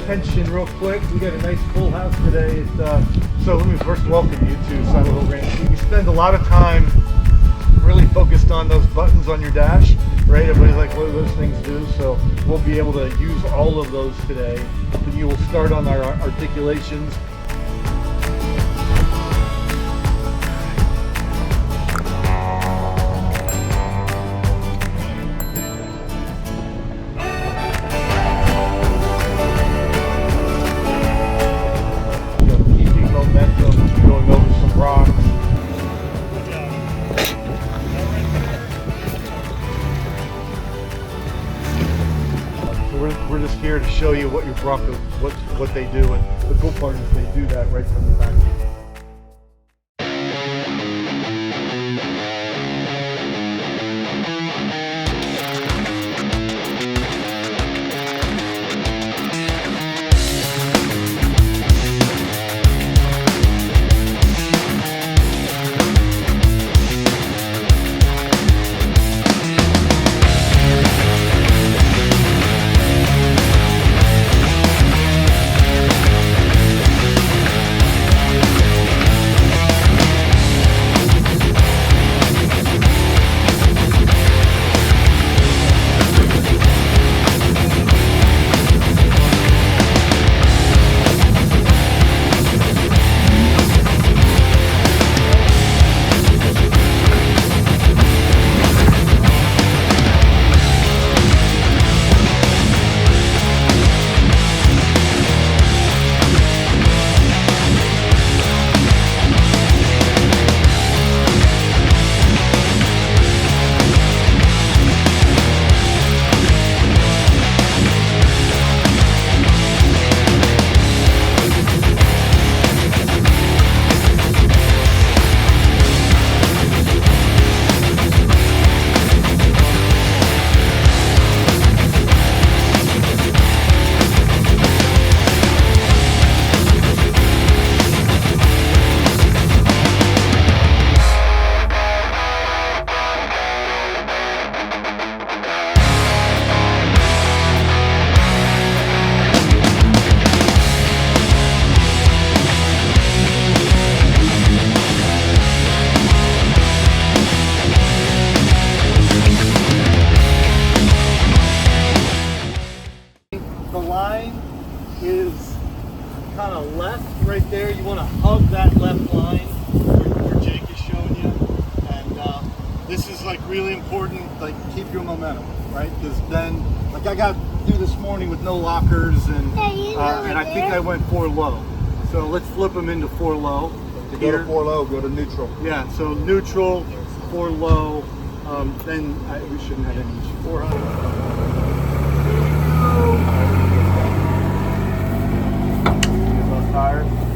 attention real quick. We got a nice full house today. So let me first welcome you to Silo Hill Ranch. We spend a lot of time really focused on those buttons on your dash, right? Everybody's like, what do those things do? So we'll be able to use all of those today. Then you will start on our articulations. Keeping momentum, going over some rocks. We're just here to show you what your Bronco, what they do, and the cool part is they do that right from the factory. The line is kind of left right there. You want to hug that left line where Jake is showing you. And this is like really important, like keep your momentum, right? Because then, like I got through this morning with no lockers and I think I went 4 low. So let's flip them into 4 low. To go to 4 low, go to neutral. Yeah, so neutral, 4 low, then we shouldn't have any issue. 400. Tires.